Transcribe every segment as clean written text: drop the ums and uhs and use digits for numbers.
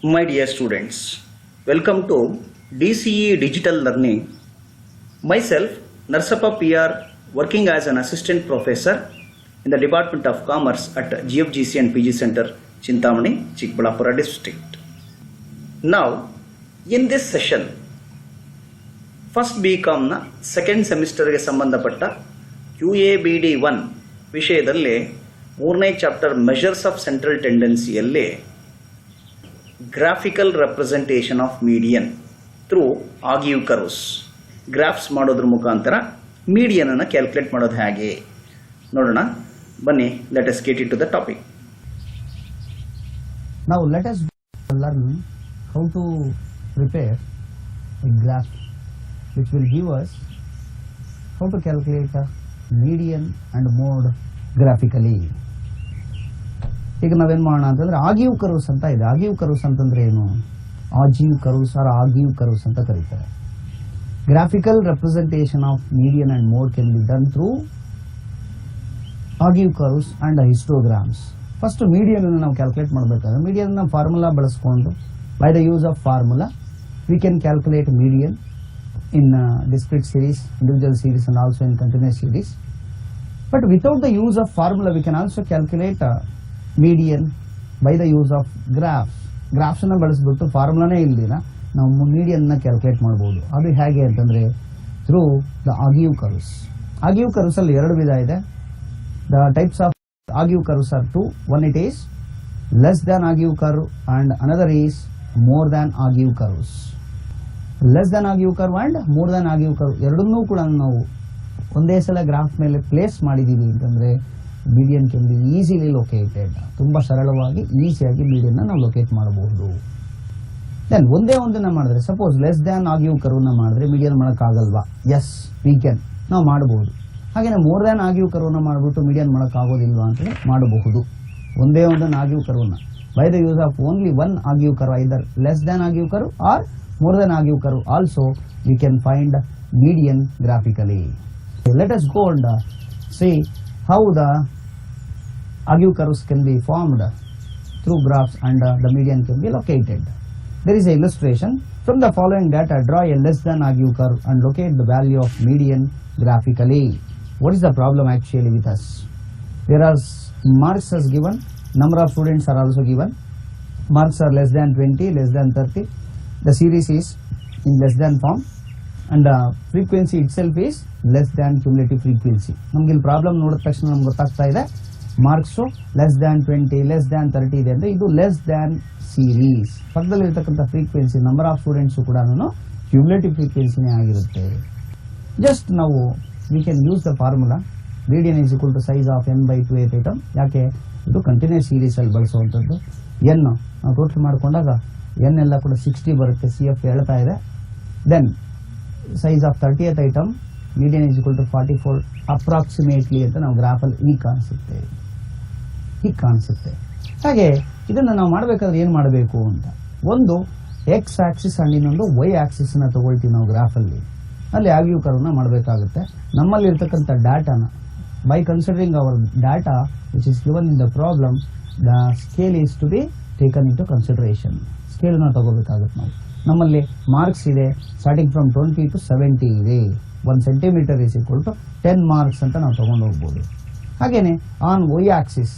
My dear students, welcome to DCE Digital Learning. Myself, Narsappa PR, working as an assistant professor in the Department of Commerce at GFGC and PG Center, Chintamani, Chikbalapura district. Now, in this session, first BCom ನ second ಸೆಮಿಸ್ಟರ್ಗೆ ಸಂಬಂಧಪಟ್ಟ QABD1 ವಿಷಯದಲ್ಲಿ ಮೂರನೇ chapter measures of central ಟೆಂಡೆನ್ಸಿಯಲ್ಲಿ graphical representation of median through ogive curves graphs ಮಾಡೋದ್ರ ಮುಖಾಂತರ median ಅನ್ನು calculate ಮಾಡೋದು ಹೇಗೆ ನೋಡೋಣ ಬನ್ನಿ. Let us get it to the topic. Now let us learn how to prepare a graph which will give us how to calculate a median and mode graphically. ಈಗ ನಾವೇನು ಮಾಡೋಣ ಅಂತಂದ್ರೆ ಆಗಿವ್ ಕರ್ವ್ಸ್ ಅಂತ ಇದೆ. ಆಗಿವ್ ಕರ್ವ್ಸ್ ಅಂತಂದ್ರೆ ಏನು? ಆಜಿವ್ ಕರ್ವ್ಸ್ ಆರ್ ಆಗಿವ್ ಕರ್ವ್ಸ್ ಅಂತ ಕರೀತಾರೆ. Graphical representation of median and mode can be done through ogive curves and ಹಿಸ್ಟೋಗ್ರಾಮ್ಸ್. First median ಅನ್ನು ನಾವು ಕ್ಯಾಲ್ಕುಲೇಟ್ ಮಾಡಬೇಕಾದ್ರೆ ಮೀಡಿಯನ್ ಫಾರ್ಮುಲಾ ಬಳಸ್ಕೊಂಡು by the use of formula we can calculate median in discrete series, individual series and also in continuous series. But without the use of formula we can also calculate median by the use of graphs. Graphs ಅನ್ನು ಬಳಸಿಬಿಟ್ಟು ಫಾರ್ಮುಲಾನೇ ಇಲ್ದಿರ ನಾವು median ನ calculate ಮಾಡಬಹುದು. ಅದು ಹೇಗೆ ಅಂತಂದ್ರೆ through the ogive curves. Ogive curves ಅಲ್ಲಿ ಎರಡು ವಿಧ ಇದೆ. The types of ogive curves are two. One it is less than ogive curve and another is more than ogive curves. Less than ogive curve and more than ogive curve ಎರಡನ್ನೂ ಕೂಡ ನಾವು ಒಂದೇ ಸಲ graph ಮೇಲೆ place ಮಾಡಿದೀವಿ ಅಂತಂದ್ರೆ median can be easily located. ತುಂಬಾ ಸರಳವಾಗಿ ಈಸಿಯಾಗಿ ಮೀಡಿಯನ್ ನಾವು ಲೊಕೇಟ್ ಮಾಡಬಹುದು. ದೆನ್ ಒಂದೇ ಒಂದನ್ನ ಮಾಡಿದ್ರೆ suppose less than ogive curve ನ ಮಾಡಿದ್ರೆ ಮೀಡಿಯನ್ ಮಾಡಕ್ಕಾಗಲ್ವಾ? ಎಸ್ ವಿ ಕ್ಯಾನ್, ನಾವು ಮಾಡಬಹುದು. ಹಾಗೇನೆ ಮೋರ್ ದ್ಯಾನ್ ಆಗಿವ್ ಕರ್ವ್ ನ ಮಾಡ್ಬಿಟ್ಟು ಮೀಡಿಯನ್ ಮಾಡಕ್ಕಾಗೋದಿಲ್ವಾ ಅಂತೇಳಿ ಮಾಡಬಹುದು. ಒಂದೇ ಒಂದನ್ನ ಆಗಿವ್ ಕರ್ವ್ ನ by the use of only one ogive curve, either less than ogive curve or more than agive curve also we can find median graphically. Let us go and see how the agive curves can be formed through graphs and the median can be located. There is an illustration. From the following data, draw a less than agive curve and locate the value of median graphically. What is the problem actually with us? There are marks as given, number of students are also given. Marks are less than 20, less than 30. The series is in less than form and frequency itself is less than cumulative frequency. ನಮ್ಗೆ ಇಲ್ಲಿ problem ನೋಡಿದ ತಕ್ಷಣ ನಮ್ಗೆ ಗೊತ್ತಾಗ್ತಾ ಇದೆ marks less than 20, less than 30 ಇದೆ ಅಂದ್ರೆ ಇದು ಲೆಸ್ ದ್ಯಾನ್ ಸೀರೀಸ್. ಪಕ್ಕದಲ್ಲಿ ಇರತಕ್ಕಂಥ ಫ್ರೀಕ್ವೆನ್ಸಿ ನಂಬರ್ ಆಫ್ ಸ್ಟೂಡೆಂಟ್ಸ್ ಕೂಡ ಕ್ಯುಮುಲೇಟಿವ್ ಫ್ರೀಕ್ವೆನ್ಸಿನೇ ಆಗಿರುತ್ತೆ. ಜಸ್ಟ್ ನಾವು we can use the formula median is equal to size of n by 2 item. ಯಾಕೆ ಇದು ಕಂಟಿನ್ಯೂಸ್ ಸೀರೀಸ್ ಅಲ್ಲಿ ಬಳಸುವಂಥದ್ದು. ಎನ್ ನಾವು ಟೋಟಲ್ ಮಾಡ್ಕೊಂಡಾಗ ಎನ್ ಎಲ್ಲ ಕೂಡ 60 ಬರುತ್ತೆ. CF ಹೇಳ್ತಾ ಇದೆ. Then size of 30th item median is equal to 44 approximately ಅಂತ ನಾವು ಗ್ರಾಫಲ್ಲಿ ಹೀಗೆ ಕಾಣಿಸುತ್ತೆ. ಹಾಗೆ ಇದನ್ನು ನಾವು ಮಾಡಬೇಕಾದ್ರೆ ಏನು ಮಾಡಬೇಕು ಅಂತ ಒಂದು ಎಕ್ಸ್ ಆಕ್ಸಿಸ್ ಅಂಡ್ ಇನ್ನೊಂದು ವೈ ಆಕ್ಸಿಸ್ ನ ತಗೊಳ್ತೀವಿ ನಾವು ಗ್ರಾಫಲ್ಲಿ. ಅಲ್ಲಿ ಆಗಿವ್ ಕರ್ವ್ ನ ಮಾಡಬೇಕಾಗುತ್ತೆ. ನಮ್ಮಲ್ಲಿ ಇರ್ತಕ್ಕಂಥ ಡಾಟಾನ by considering our data which is given in the problem, the scale is to be taken into consideration. Scale ನ ತಗೋಬೇಕಾಗುತ್ತೆ ನಾವು. ನಮ್ಮಲ್ಲಿ ಮಾರ್ಕ್ಸ್ ಇದೆ ಸ್ಟಾರ್ಟಿಂಗ್ ಫ್ರಮ್ 20 to 70 ಇದೆ. 1 centimetre is equal to 10 marks ಅಂತ ನಾವು ತಗೊಂಡು ಹೋಗ್ಬೋದು. ಹಾಗೇನೆ on Y axis,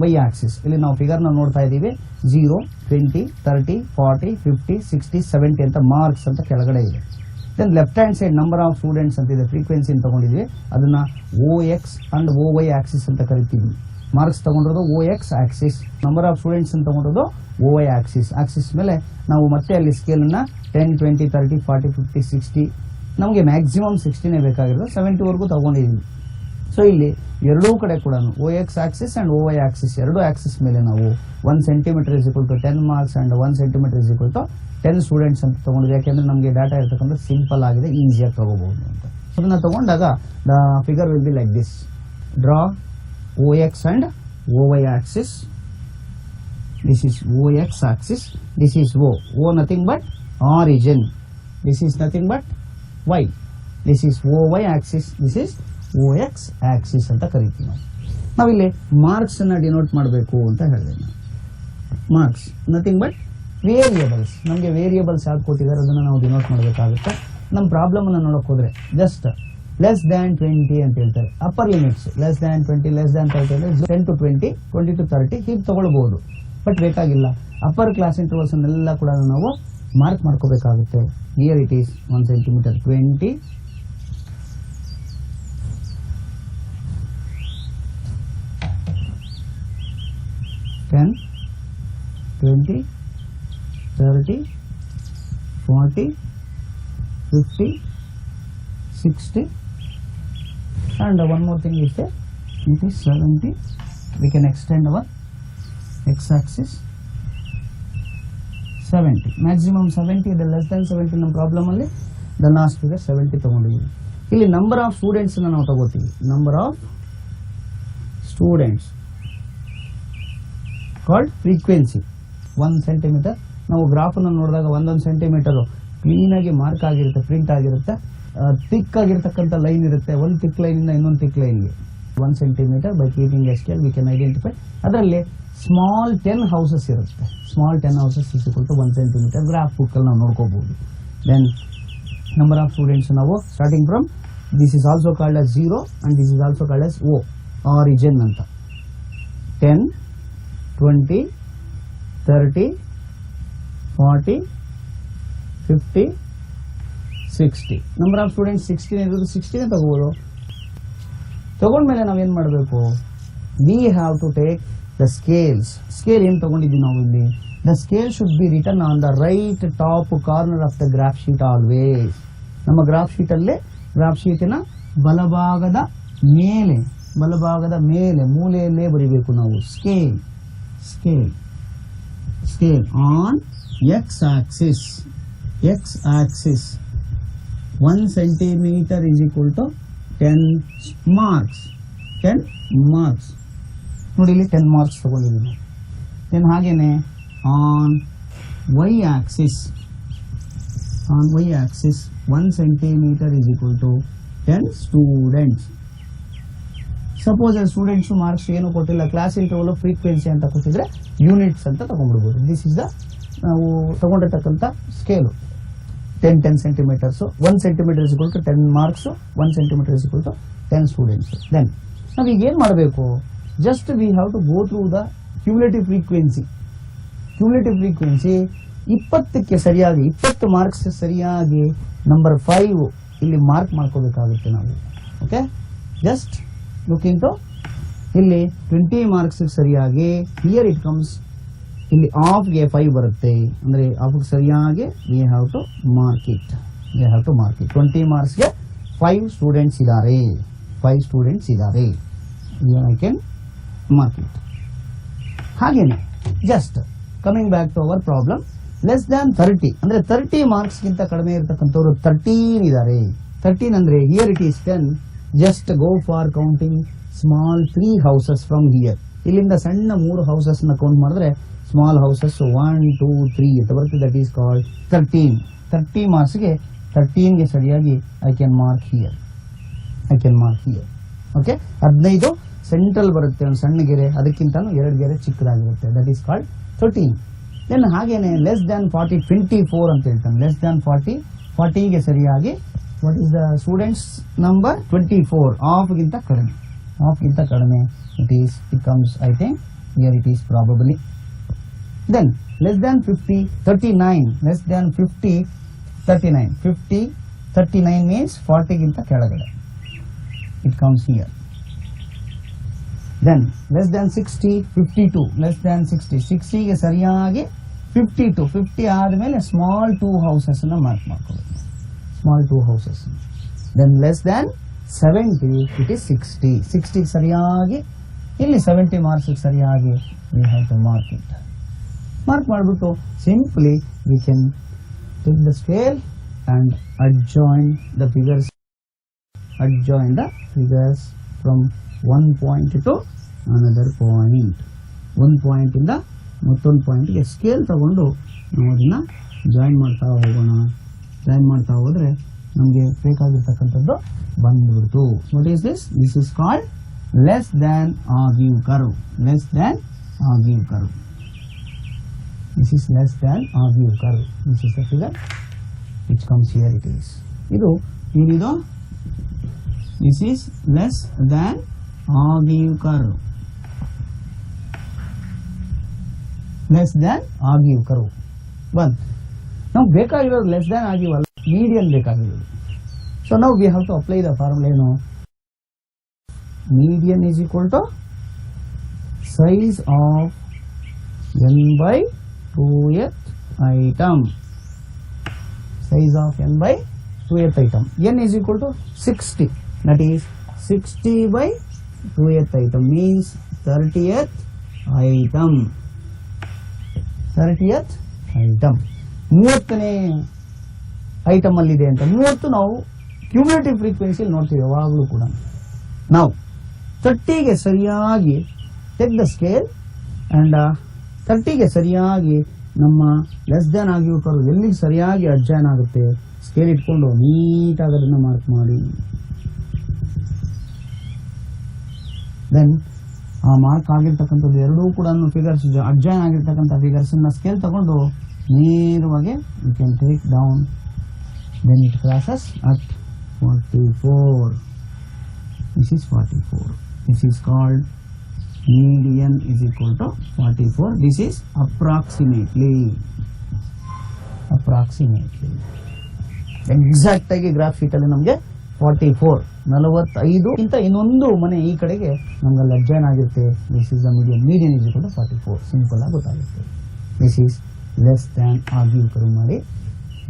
Y axis ಇಲ್ಲಿ ನಾವು ಫಿಗರ್ ನ ನೋಡ್ತಾ ಇದ್ದೀವಿ. 0, 20, 30, 40, 50, 60, 70 ಅಂತ ಮಾರ್ಕ್ಸ್ ಅಂತ ಕೆಳಗಡೆ ಇದೆ. Then left hand side number of students ಅಂತ ಇದೆ, ಫ್ರೀಕ್ವೆನ್ಸಿ ತಗೊಂಡಿದ್ವಿ. ಅದನ್ನ OX ಅಂಡ್ OY ಆಕ್ಸಿಸ್ ಅಂತ ಕರಿತೀವಿ. ಮಾರ್ಕ್ಸ್ ತಗೊಂಡಿರೋದು OX Axis, number of students ಅಂತ ತಗೊಂಡಿರೋದು OY ಆಕ್ಸಿಸ್. ಆಕ್ಸಿಸ್ ಮೇಲೆ ನಾವು ಮತ್ತೆ ಅಲ್ಲಿ ಸ್ಕೇಲ್ ಅನ್ನ 10, 20, 30, 40, 50, 60, ನಮಗೆ ಮ್ಯಾಕ್ಸಿಮಮ್ 60ನೇ ಬೇಕಾಗಿರೋದು 70 ವರೆಗೂ ತಗೊಂಡಿದ್ದೀವಿ. ಸೊ ಇಲ್ಲಿ ಎರಡೂ ಕಡೆ ಕೂಡ OX axis and OY axis ಎರಡು ಆಕ್ಸಿಸ್ ಮೇಲೆ ನಾವು 1 centimetre is equal to 10 marks and 1 centimetre is equal to 10 students ಅಂತ ತಗೊಂಡಿದ್ವಿ. ಯಾಕೆಂದ್ರೆ ನಮಗೆ ಡಾಟಾ ಇರ್ತಕ್ಕಂಥ ಸಿಂಪಲ್ ಆಗಿದೆ, ಈಸಿಯಾಗಿ ತಗೋಬಹುದು ಅಂತ. ಅದನ್ನ ತಗೊಂಡಾಗ the figure will be like this. Draw OX and OY axis. This is OX axis. This is O nothing but origin. This is nothing but Y. This is OY axis. This is OX axis ಅಂತ ಕರಿತೀವಿ ನಾವು. ನಾವಿಲ್ಲಿ marks ಅನ್ನ denote ಮಾಡಬೇಕು ಅಂತ ಹೇಳಿದೆ. Marks nothing but variables, ನಮಗೆ variables ಯಾವ್ದು ಕೊಟ್ಟಿದ್ದಾರೆ ಅದನ್ನು ನಾವು ಡಿನೋಟ್ ಮಾಡಬೇಕಾಗುತ್ತೆ. ನಮ್ಮ ಪ್ರಾಬ್ಲಮನ್ನು ನೋಡೋಕೆ ಹೋದರೆ ಜಸ್ಟ್ ಲೆಸ್ ದ್ಯಾನ್ 20 ಅಂತ ಹೇಳ್ತಾರೆ. Upper limits less than 20, less than 30 ಅಂದರೆ 10 to 20, 20 to 30 ಹೀಗೆ ತಗೊಳ್ಬಹುದು. ಬಟ್ ಬೇಕಾಗಿಲ್ಲ, ಅಪ್ಪರ್ ಕ್ಲಾಸ್ ಇಂಟರ್ವಲ್ಸ್ ಅನ್ನೆಲ್ಲ ಕೂಡ ನಾವು ಮಾರ್ಕ್ ಮಾಡ್ಕೋಬೇಕಾಗುತ್ತೆ. Here it is 1 centimeter 20, 10, 20, 30, 40, 50, 60, and one more thing is there, it is 70. We can extend our x-axis 70, maximum 70, the less than 70 ನಮ್ಮ problem ಅಲ್ಲಿ the last figure 70 ತಗೊಂಡಿದ್ದೀವಿ. ಇಲ್ಲಿ ನಂಬರ್ ಆಫ್ ಸ್ಟೂಡೆಂಟ್ಸ್ ನಾವು ತಗೋತೀವಿ. Number of students called frequency 1 centimeter. ನಾವು ಗ್ರಾಫನ್ನು ನೋಡಿದಾಗ ಒಂದೊಂದು centimetre ಕ್ಲೀನಾಗಿ ಮಾರ್ಕ್ ಆಗಿರುತ್ತೆ, ಪ್ರಿಂಟ್ ಆಗಿರುತ್ತೆ. ಥಿಕ್ ಆಗಿರ್ತಕ್ಕಂಥ ಲೈನ್ ಇರುತ್ತೆ, ಒಂದು ಥಿಕ್ ಲೈನಿಂದ ಇನ್ನೊಂದು ಥಿಕ್ ಲೈನ್ಗೆ 1 centimeter by keeping a scale we can identify. ಅದರಲ್ಲಿ ಸ್ಮಾಲ್ 10 ಹೌಸಸ್ ಇರುತ್ತೆ. Small 10 houses is equal to 1 centimeter. Graph ಬುಕ್ಕಲ್ಲಿ ನಾವು ನೋಡ್ಕೋಬಹುದು. ದೆನ್ ನಂಬರ್ ಆಫ್ ಸ್ಟೂಡೆಂಟ್ಸ್ ನಾವು starting from this is also called as 0 and this is also called as O, origin ಅಂತ. 10, 20, 30, 40, 50, 60. Number of students 16 ಇರೋದು 16 ತಗೋಬೋದು. ತಗೊಂಡ್ಮೇಲೆ ನಾವೇನು ಮಾಡಬೇಕು? We have to take the scales. Scale ಏನು ತಗೊಂಡಿದ್ದೀವಿ ನಾವು ಇಲ್ಲಿ? The scale should be return on the right top corner of the graph sheet always. ನಮ್ಮ ಗ್ರಾಫ್ ಶೀಟಲ್ಲೇ, ಗ್ರಾಫ್ ಶೀಟಿನ ಬಲಭಾಗದ ಮೇಲೆ ಮೂಲೆಯಲ್ಲೇ ಬರೀಬೇಕು ನಾವು. Scale scale scale on x axis 1 centimeter is equal to 10 marks. 10 marks ನೋಡಿ, ಇಲ್ಲಿ 10 ಮಾರ್ಕ್ಸ್ ತಗೊಂಡಿದ್ದೀನಿ. ದೆನ್ ಹಾಗೇನೆ on y axis 1 centimeter is equal to 10 students. Suppose students marks ಏನು ಕೊಟ್ಟಿಲ್ಲ, ಕ್ಲಾಸ್ ಇಂಟರ್ವಲ್ ಫ್ರೀಕ್ವೆನ್ಸಿ ಅಂತ ಕೊಟ್ಟಿದ್ರೆ ಯೂನಿಟ್ಸ್ ಅಂತ ತಗೊಂಡ್ಬಿಡ್ಬೋದು. ದಿಸ್ ಇಸ್ ದ ನಾವು ತಗೊಂಡಿರ್ತಕ್ಕಂಥ scale 10 centimeters. 1 centimeter is equal to 10 marks, 1 centimeter is equal to 10 students. Then ನಾವೀಗ ಏನು ಮಾಡಬೇಕು? Just we have to go through the cumulative frequency. 20ಕ್ಕೆ ಸರಿಯಾಗಿ 20 ಮಾರ್ಕ್ಸ್ ಸರಿಯಾಗಿ ನಂಬರ್ 5 ಇಲ್ಲಿ ಮಾರ್ಕ್ ಮಾಡ್ಕೋಬೇಕಾಗುತ್ತೆ ನಾವು. ಓಕೆ, ಜಸ್ಟ್ ಲುಕಿಂಗ್ ಟು ಇಲ್ಲಿ 20 ಮಾರ್ಕ್ಸ್ ಸರಿಯಾಗಿ ಹಿಯರ್ ಇಟ್ ಕಮ್ಸ್, ಇಲ್ಲಿ ಆಫ್ಗೆ 5 ಬರುತ್ತೆ, ಅಂದ್ರೆ ಆಫ್ಗೆ ಸರಿಯಾಗಿ we have to mark it. 20 ಮಾರ್ಕ್ಸ್ಗೆ 5 ಸ್ಟೂಡೆಂಟ್ಸ್ ಇದ್ದಾರೆ. I can mark it. ಹಾಗೇನೆ just coming back to our problem, less than 30 ಅಂದ್ರೆ 30 ಮಾರ್ಕ್ಸ್ಗಿಂತ ಕಡಿಮೆ ಇರತಕ್ಕಂಥವ್ರು 13 ಇದ್ದಾರೆ. 13 ಅಂದ್ರೆ here it is 10. Just go for counting small 3 houses from here. ಇಲ್ಲಿಂದ ಸಣ್ಣ 3 ಹೌಸಸ್ ನ ಕೌಂಟ್ ಮಾಡಿದ್ರೆ ಸ್ಮಾಲ್ ಹೌಸಸ್ 1, 2, 3 ಅಂತ ಬರುತ್ತೆ. That is called 13. 30 ಮಾರ್ಕ್ಸ್ಗೆ 13ಗೆ ಸರಿಯಾಗಿ I can mark here. Okay, 15 central ಬರುತ್ತೆ, ಒಂದು ಸಣ್ಣ ಗೆರೆ, ಅದಕ್ಕಿಂತ 2 ಗೆರೆ ಚಿಕ್ಕದಾಗಿರುತ್ತೆ. That is called 13. ದೆನ್ ಹಾಗೇನೆ ಲೆಸ್ ದ್ಯಾನ್ 40 24 ಅಂತ ಹೇಳ್ತಾನೆ. ಲೆಸ್ ದ್ಯಾನ್ 40ಗೆ ಸರಿಯಾಗಿ what is the students number? 24. ಆಫ್ಗಿಂತ ಕಡಿಮೆ it comes, I think here it is probably. Then less than 50 39. Less than 50 39. 50 39 means 40ಗಿಂತ ಕೆಳಗಡೆ. It comes here. Then less than 60 52. Less than 60ಗೆ ಸರಿಯಾಗಿ 52. 50 ಆದಮೇಲೆ small 2 houses ಅನ್ನ mark ಮಾಡ್ಕೋಬೇಕು. Small 2 houses. Then less than 70 it is 60. 60 ಸರಿಯಾಗಿ ಇಲ್ಲಿ 70 marks ಸರಿಯಾಗಿ we have to mark it. Mark ಮಾಡಿಬಿಟ್ಟು simply we can take the scale and adjoin the figures from one point to another point. ಒಂದು point ಇಂದ ಮತ್ತೊಂದು ಪಾಯಿಂಟ್ಗೆ scale ತಗೊಂಡು ನಾವು ಅದನ್ನ ಜಾಯಿನ್ ಮಾಡ್ತಾ ಹೋದ್ರೆ ನಮಗೆ ಬೇಕಾಗಿರ್ತಕ್ಕಂಥದ್ದು ಬಂದ್ಬಿಡ್ತು. What is this? This is called less than ogive curve. This is less than argue curve. This is the figure which comes here. It is. This is less than argue curve. Less than argue curve. One. Now ಬೇಕಾಗಿರೋದು less than argue ಅಲ್ಲ, median ಬೇಕಾಗಿರೋದು. So now we have to apply the formula. Median is equal to size of n by 2th item. Size of n by 2th item. N is equal to 60. That is 60 by 2th item means 30th item. 30th item. 30ನೇ item ಅಲ್ಲಿ ಇದೆ ಅಂತ 30 ನಾವು cumulative frequency ನೋಡ್ತೀವಿ ಯಾವಾಗಲೂ ಕೂಡ. ನಾವು 30ಗೆ ಸರಿಯಾಗಿ ಟೇಕ್ ದ ಸ್ಕೇಲ್ ಅಂಡ್ 30ಗೆ ಸರಿಯಾಗಿ ನಮ್ಮ ಲೆಸ್ ದ್ಯಾನ್ ಆಗಿರೋ ಎಲ್ಲಿಗೆ ಸರಿಯಾಗಿ ಅಡ್ಜಾಯ್ನ್ ಆಗುತ್ತೆ ಸ್ಕೇಲ್ ಇಟ್ಕೊಂಡು ನೀಟಾಗಿ ಅದನ್ನು ಮಾರ್ಕ್ ಮಾಡಿ. ದೆನ್ ಆ ಮಾರ್ಕ್ ಆಗಿರ್ತಕ್ಕಂಥದ್ದು ಎರಡೂ ಕೂಡ ಫಿಗರ್ಸ್ ಅಡ್ಜಾಯ್ನ್ ಆಗಿರ್ತಕ್ಕಂಥ ಫಿಗರ್ಸ್ ಸ್ಕೇಲ್ ತಗೊಂಡು ನೇರವಾಗಿ you can take down. Then it crosses at 44. This is 44. This is called median is equal to 44. This is approximately. Exact ಆಗಿ ಗ್ರಾಫ್ ಶೀಟ್ ಅಲ್ಲಿ ನಮಗೆ 44 45 ಇಂತ ಇನ್ನೊಂದು ಮನೆ ಈ ಕಡೆಗೆ ನಮ್ಗೆ ಅಡ್ಜಾಯ್ನ್ ಆಗಿರುತ್ತೆ. This is the median. Median is equal to 44. Simple ಆಗಿ ಗೊತ್ತಾಗುತ್ತೆ. This is less than ogive curve ಮಾಡಿ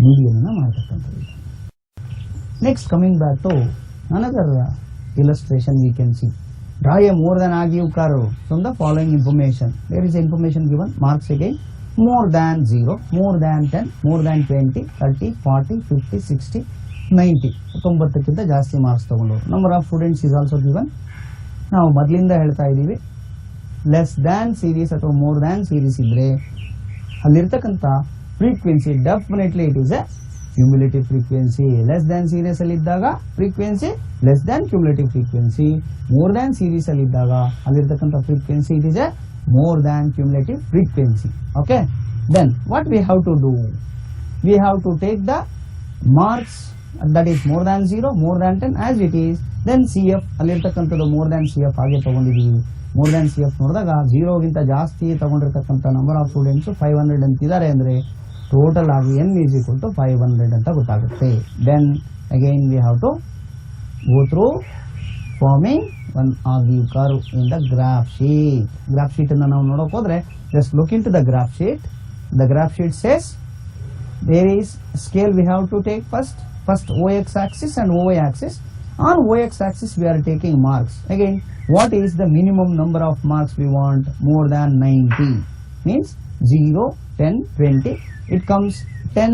ಮೀಡಿಯನ್ ಅನ್ನ ಮಾಡತಕ್ಕಂಥದ್ದು. Next coming back to another illustration we can see. Draw a more than argue curve from the following information. There is information given. Marks again. More than 0, more than 10, more than 20, 30, 40, 50, 60, 90. 90ಕ್ಕಿಂತ ಜಾಸ್ತಿ marks ತಗೊಂಡು. Number of students is also given. ನಾವು ಮೊದಲಿಂದ ಹೇಳ್ತಾ ಇದ್ದೀವಿ less than series ಅಥವಾ more than series ಇದ್ರೆ ಅಲ್ಲಿರ್ತಕ್ಕಂಥ frequency definitely it is a cumulative frequency. Less than series ಅಲ್ಲಿ ಇದ್ದಾಗ frequency less than cumulative frequency. More than series ಅಲ್ಲಿ ಇದ್ದಾಗ ಅಲ್ಲಿರ್ತಕ್ಕಂಥ frequency it is a more than cumulative frequency. Okay, then what we have to do? We have to take the marks that is more than 0, more than 10 as it is. Then CF ಅಲ್ಲಿರ್ತಕ್ಕಂಥದ್ದು more than CF ಹಾಗೆ ತಗೊಂಡಿದ್ದೀವಿ. More than CF ನೋಡಿದಾಗ 0ಗಿಂತ ಜಾಸ್ತಿ ತಗೊಂಡಿರ್ತಕ್ಕಂಥ number of students 500 ಅಂತಿದ್ದಾರೆ ಅಂದ್ರೆ total ಆಗಿ n is equal to 500 ಅಂತ ಗೊತ್ತಾಗುತ್ತೆ. Then again we have to go through forming one argue curve in the graph sheet. Graph sheet ಅನ್ನು ನಾವು ನೋಡೋಕೆ ಹೋದ್ರೆ just look into the graph sheet. The graph sheet says there is scale we have to take first OX axis and OY axis. On OX axis we are taking marks. Again, what is the minimum number of marks we want? More than 90 means 0, 10, 20. It comes 10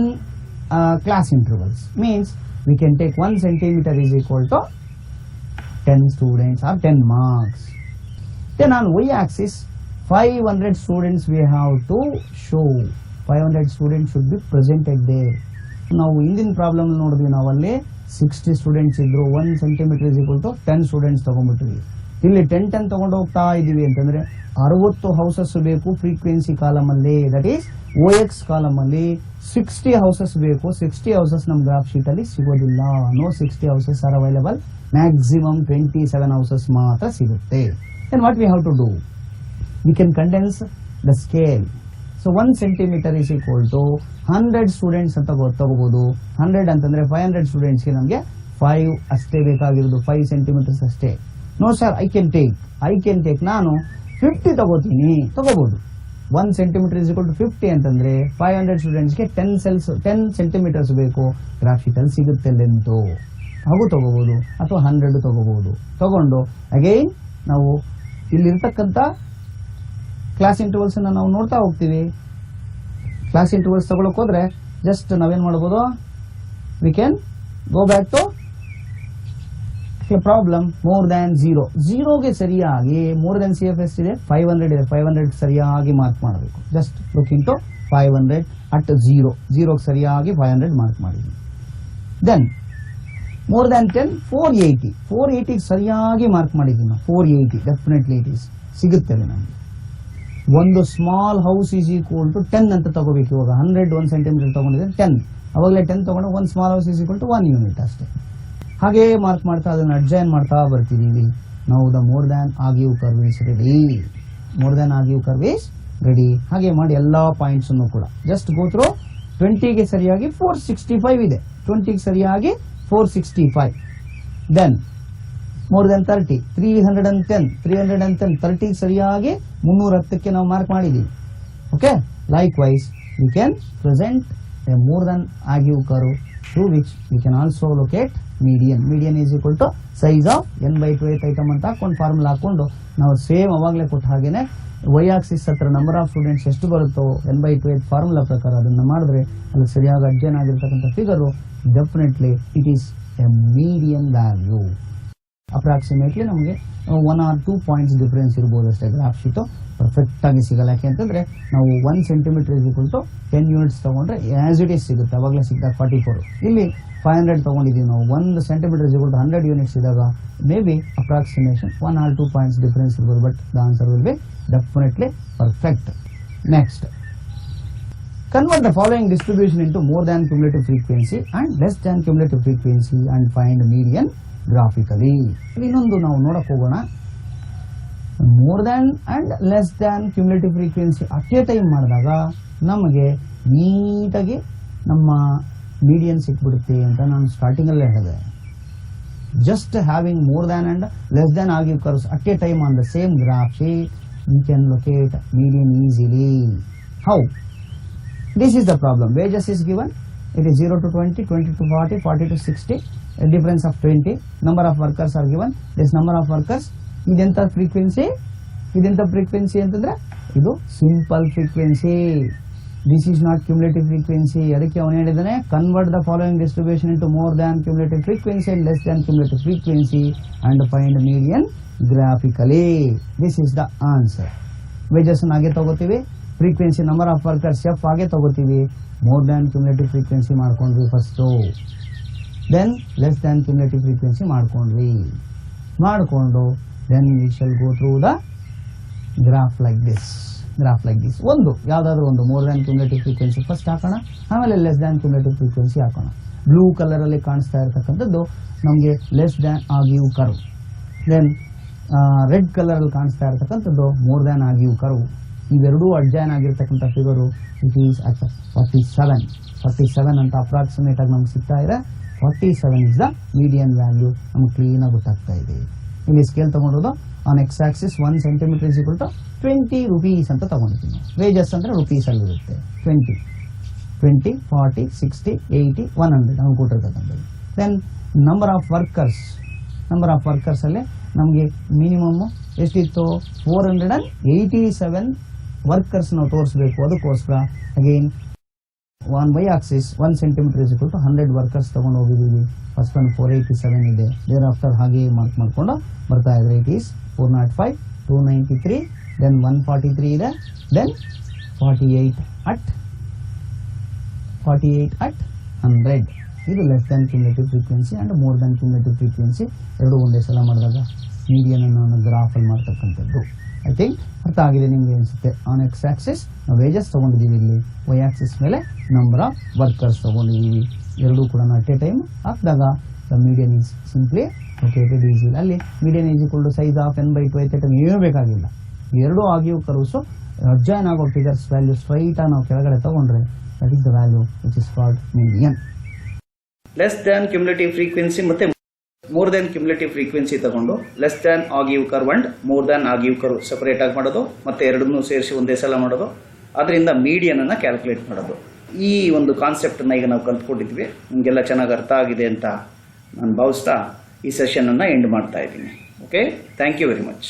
class intervals means we can take 1 centimeter is equal to 10 students or 10 marks. Then on Y axis 500 students we have to show. 500 students should be presented there. ನಾವು ಇಂದಿನ problem ನೋಡಿದ್ವಿ, ನಾವಲ್ಲಿ 60 students ಇದ್ರು 1 centimetre is equal to 10 students ತಗೊಂಡ್ಬಿಟ್ವಿ. ಇಲ್ಲಿ 10 ತಗೊಂಡು ಹೋಗ್ತಾ ಇದೀವಿ ಅಂತಂದ್ರೆ 60 ಹೌಸಸ್ ಬೇಕು ಫ್ರೀಕ್ವೆನ್ಸಿ ಕಾಲಮ್ ಅಲ್ಲಿ. ದಟ್ ಈಸ್ OX ಕಾಲಮ್ ಅಲ್ಲಿ 60 ಹೌಸಸ್ ಬೇಕು. 60 ಹೌಸಸ್ ನಮ್ ಗ್ರಾಫ್ ಶೀಟ್ ಅಲ್ಲಿ ಸಿಗೋದಿಲ್ಲ. No 60 houses are available. Maximum 27 houses ಮಾತ್ರ ಸಿಗುತ್ತೆ. Then what we have to do? We can condense the scale. So 1 centimetre is equal to 100 students ಅಂತ ತಗೋಬಹುದು. 100 ಅಂತಂದ್ರೆ 500 ಸ್ಟೂಡೆಂಟ್ಸ್ಗೆ ನಮಗೆ 5 ಅಷ್ಟೇ ಬೇಕಾಗಿರೋದು, 5 ಸೆಂಟಿಮೀಟರ್ಸ್ ಅಷ್ಟೇ. No sir, I can take ನಾನು 50 ತಗೋಬಹುದು. 1 ಸೆಂಟಿಮೀಟರ್ ಇಸ್ ಈಕ್ವಲ್ ಟು 50 ಅಂತಂದ್ರೆ 500 ಸ್ಟೂಡೆಂಟ್ಸ್ಗೆ 10 ಸೆಂಟಿಮೀಟರ್ಸ್ ಬೇಕು. ಗ್ರಾಫ್ ಶೀಟ್ ಅಲ್ಲಿ ಸಿಗುತ್ತೆ ಲೆಂತು. ಹಾಗೂ ತಗೋಬಹುದು ಅಥವಾ 100 ತಗೋಬಹುದು. ತಗೊಂಡು ಅಗೈನ್ ನಾವು ಇಲ್ಲಿರ್ತಕ್ಕಂಥ ಕ್ಲಾಸ್ ಇಂಟರ್ವಲ್ಸ್ ಅನ್ನ ನಾವು ನೋಡ್ತಾ ಹೋಗ್ತೀವಿ. ಕ್ಲಾಸ್ ಇಂಟರ್ವಲ್ಸ್ ತಗೊಳಕ್ ಹೋದ್ರೆ ಜಸ್ಟ್ ನಾವೇನ್ ಮಾಡಬಹುದು? We can go back to problem. More than 0ಗೆ ಸರಿಯಾಗಿ ಮೋರ್ ದ್ಯಾನ್ CFS ಇದೆ, 500 ಇದೆ. 500 ಸರಿಯಾಗಿ ಮಾರ್ಕ್ ಮಾಡಬೇಕು. ಜಸ್ಟ್ ಲುಕಿಂಗ್ ಟು 500 ಅಟ್ 0ಗೆ ಸರಿಯಾಗಿ 500 ಮಾರ್ಕ್ ಮಾಡಿದ್ವಿ. ದೆನ್ ಮೋರ್ ದ್ಯಾನ್ 10 480 ಸರಿಯಾಗಿ ಮಾರ್ಕ್ ಮಾಡಿದ್ವಿ ನಾವು. 480 ಡೆಫಿನೆಟ್ಲಿ ಇಟ್ ಈಸ್ ಸಿಗುತ್ತೆ ನಮಗೆ. ಒಂದು small house is equal to 10 ಅಂತ ತಗೋಬೇಕು. ಇವಾಗ 100 1 ಸೆಂಟಿಮೀಟರ್ ತಗೊಂಡಿದ್ರೆ 10, ಅವಾಗಲೇ 10 ತಗೊಂಡು ಒಂದು small house is equal to 1 unit ಅಷ್ಟೇ. ಹಾಗೇ ಮಾರ್ಕ್ ಮಾಡ್ತಾ ಅದನ್ನು ಅಡ್ಜೈನ್ ಮಾಡ್ತಾ ಬರ್ತಿದ್ದೀವಿ. ನಾವು the more than ogive curve is ready, more than ogive curve is ready. ಹಾಗೆ ಮಾಡಿ ಎಲ್ಲ ಪಾಯಿಂಟ್ಸ್ ಅನ್ನು ಕೂಡ ಜಸ್ಟ್ ಗೋ ಥ್ರೂ. 20ಗೆ ಸರಿಯಾಗಿ 465 ಇದೆ, 20ಗೆ ಸರಿಯಾಗಿ 465. ದೆನ್ ಮೋರ್ ದೆನ್ 30, 310, 30ಗೆ ಸರಿಯಾಗಿ 310ಕ್ಕೆ ನಾವು ಮಾರ್ಕ್ ಮಾಡಿದ್ದೀವಿ. Okay, likewise we can present a more than ogive curve through which we can also locate median. Median is equal to size of n/2 item ಅಂತ ಹಾಕೊಂಡು formula ಹಾಕೊಂಡು ನಾವು ಸೇಮ್ ಅವಾಗಲೇ ಕೊಟ್ಟ ಹಾಗೇನೆ ವೈ ಆಕ್ಸಿಸ್ ಹತ್ರ ನಂಬರ್ ಆಫ್ ಸ್ಟೂಡೆಂಟ್ಸ್ ಎಷ್ಟು ಬರುತ್ತೋ n/2 ಫಾರ್ಮುಲಾ ಪ್ರಕಾರ ಅದನ್ನ ಮಾಡಿದ್ರೆ ಅಲ್ಲಿ ಸರಿಯಾಗಿ ಅಡ್ಜೈನ್ ಆಗಿರ್ತಕ್ಕಂಥ figure definitely it is A median value. Approximately ನಮಗೆ 1 or 2 ಪಾಯಿಂಟ್ಸ್ ಡಿಫರೆನ್ಸ್ ಇರ್ಬೋದು ಅಷ್ಟೇ. ಗ್ರಾಫ್ ಶೀಟು ಪರ್ಫೆಕ್ಟ್ ಆಗಿ ಸಿಗಲ್ಲ. ಯಾಕೆ ಅಂತಂದ್ರೆ ನಾವು 1 centimetre is equal to 10 units ತಗೊಂಡ್ರೆ ಆಸ್ ಇಟ್ ಈಸ್ ಸಿಗುತ್ತೆ. ಅವಾಗಲೇ ಸಿಕ್ಕಿದಾಗ 44. ಇಲ್ಲಿ 500 ತಗೊಂಡಿದ್ದೀವಿ ನಾವು. 1 centimetre is equal to 100 units ಇದ್ದಾಗ maybe approximation 1 or 2 points difference ಇರ್ಬೋದು. But the answer will be definitely perfect. Next, convert the following distribution into more than cumulative frequency and less than cumulative frequency and find median graphically. ಇನ್ನೊಂದು ನಾವು ನೋಡಕ್ ಹೋಗೋಣ. More than and less than cumulative frequency at a time ಮಾಡಿದಾಗ ನಮಗೆ ನೀಟಾಗಿ ನಮ್ಮ median ಸಿಕ್ಬಿಡುತ್ತೆ ಅಂತ ನಾನು ಸ್ಟಾರ್ಟಿಂಗ್ ಅಲ್ಲೇ ಹೇಳಿದೆ. Just having more than and less than ogive curves at a time on the same graph sheet we can locate median easily. How? This is the problem. Wages is given. It is 0 to 20, 20 to 40, 40 to 60. A difference of 20. Number of workers are given. This number of workers. ಇದೆಂತ frequency? ಇದೆಂತ frequency ಅಂತಂದ್ರೆ ಇದು simple frequency. This is not cumulative frequency. ಅದಕ್ಕೆ ಅವನು ಹೇಳಿದಾನೆ convert the following distribution into more than cumulative frequency and less than cumulative frequency and find median graphically. This is the answer. Wages ಹಾಗೆ ತಗೋತೀವಿ, frequency number of workers F ಹಾಗೆ ತಗೋತೀವಿ. More than cumulative frequency ಮಾಡ್ಕೊಂಡ್ವಿ first, then less than cumulative frequency ಮಾಡ್ಕೊಂಡ್ವಿ. ಮಾಡಿಕೊಂಡು then we shall go through the graph like this. ಒಂದು ಯಾವ್ದಾದ್ರು ಒಂದು more than cumulative frequency first ಹಾಕೋಣ, ಆಮೇಲೆ ಲೆಸ್ ದ್ಯಾನ್ ಕ್ಯುಮುಲೇಟಿವ್ ಫ್ರೀಕ್ವೆನ್ಸಿ ಹಾಕೋಣ. ಬ್ಲೂ ಕಲರ್ ಅಲ್ಲಿ ಕಾಣಿಸ್ತಾ ಇರತಕ್ಕಂಥದ್ದು ನಮಗೆ less than ogive curve. Then red colour ಅಲ್ಲಿ ಕಾಣಿಸ್ತಾ ಇರತಕ್ಕಂಥದ್ದು ಮೋರ್ ದ್ಯಾನ್ ಆಗಿವ್ ಕರ್ವ್. ಇವೆರಡೂ ಅಡ್ಜೈನ್ ಆಗಿರ್ತಕ್ಕಂಥ ಫಿಗರು ಇಟ್ ಈಸ್ ಅಟ್ 47 ಅಂತ ಅಪ್ರಾಕ್ಸಿಮೇಟ್ ಆಗಿ ನಮ್ಗೆ ಸಿಗ್ತಾ ಇದೆ. 47 ಇಸ್ ದ ಮೀಡಿಯನ್ ವ್ಯಾಲ್ಯೂ. ನಮ್ಗೆ ಕ್ಲೀನ್ ಆಗಿ ಗೊತ್ತಾಗ್ತಾ ಇದೆ. ಇಲ್ಲಿ ಸ್ಕೇಲ್ ತಗೊಂಡೋದು on X axis 1 centimetre is equal to 20 rupees ಅಂತ ತಗೊಂಡಿದ್ದೀನಿ. ವೇಜಸ್ ಅಂದ್ರೆ ರುಪೀಸ್ ಅಲ್ಲಿ ಇರುತ್ತೆ. 20, 40, 60, 80, 100 ನಮ್ಗೆ ಕೊಟ್ಟಿರ್ತಕ್ಕಂಥದ್ದು. ದೆನ್ ನಂಬರ್ ಆಫ್ ವರ್ಕರ್ಸ್ ಅಲ್ಲಿ ನಮಗೆ ಮಿನಿಮಮ್ ಎಷ್ಟಿತ್ತು? 487 ವರ್ಕರ್ಸ್ ನಾವು ತೋರಿಸಬೇಕು. ಅದಕ್ಕೋಸ್ಕರ again on Y axis 1 centimetre is equal to 100 workers ತಗೊಂಡು ಹೋಗಿದ್ದೀವಿ. ಫಸ್ಟ್ ಒಂದು 487 ಇದೆ. ದೇರ್ ಆಫ್ಟರ್ ಹಾಗೆ ಮಾರ್ಕ್ ಮಾಡ್ಕೊಂಡು ಬರ್ತಾ ಇದ್ರೆ ಇಟ್ ಈಸ್ 405, 293, ದೆನ್ 143 ಇದೆ, ದೆನ್ 48 at 100. ಇದು less than cumulative frequency and more than cumulative frequency ಎರಡು ಒಂದೇ ಸಲ ಮಾಡಿದಾಗ ಮೀಡಿಯನ್ ಅನ್ನು ಗ್ರಾಫ್ ಅಲ್ಲಿ ಮಾಡ್ತಕ್ಕಂಥದ್ದು. ಐ ಥಿಂಕ್ ಅರ್ಥ ಆಗಿದೆ ನಿಮ್ಗೆ ಅನ್ಸುತ್ತೆ. ಆನ್ ಎಕ್ಸ್ ಆಕ್ಸಿಸ್ ನಾವು ವೇಜಸ್ ತಗೊಂಡಿದ್ದೀವಿ, ಇಲ್ಲಿ ವೈ ಆಕ್ಸಿಸ್ ಮೇಲೆ ನಂಬರ್ ಆಫ್ ವರ್ಕರ್ಸ್ ತಗೊಂಡಿದ್ದೀವಿ. ಎರಡೂ ಕೂಡ ಅಟ್ ಎ ಟೈಮ್ ಹಾಕಿದಾಗ the median is simply located easily. ಅಲ್ಲಿ median is equal to size of n/2 item ಏನೂ ಬೇಕಾಗಿಲ್ಲ. ಎರಡೂ ಆಗಿವ್ ಕರ್ವ್ಸ್ ಅಡ್ಜೈನ್ ಆಗೋ ಫಿಗರ್ಸ್ ವ್ಯಾಲ್ಯೂ ಸ್ಟ್ರೈಟ್ ಆಗಿ ನಾವು ಕೆಳಗಡೆ ತಗೊಂಡ್ರೆ that is the value which is called median. Less than cumulative frequency ಮತ್ತೆ ಮೋರ್ ದ್ಯಾನ್ ಕ್ಯುಮುಲೇಟಿವ್ ಫ್ರೀಕ್ವೆನ್ಸಿ ತಗೊಂಡು less than ogive curve and more than ogive curve separate ಆಗಿ ಮಾಡೋದು, ಮತ್ತೆ ಎರಡನ್ನೂ ಸೇರಿಸಿ ಒಂದೇ ಸಲ ಮಾಡೋದು, ಅದರಿಂದ ಮೀಡಿಯನ್ ಅನ್ನ ಕ್ಯಾಲ್ಕುಲೇಟ್ ಮಾಡೋದು. ಈ ಒಂದು ಕಾನ್ಸೆಪ್ಟ್ ಅನ್ನ ಈಗ ನಾವು ಕಲ್ತ್ಕೊಂಡಿದ್ವಿ. ನಿಮಗೆಲ್ಲ ಚೆನ್ನಾಗಿ ಅರ್ಥ ಆಗಿದೆ ಅಂತ ನಾನು ಭಾವಿಸ್ತಾ ಈ ಸೆಷನ್ ಅನ್ನ ಎಂಡ್ ಮಾಡ್ತಾ ಇದ್ದೀನಿ. Okay, thank you very much.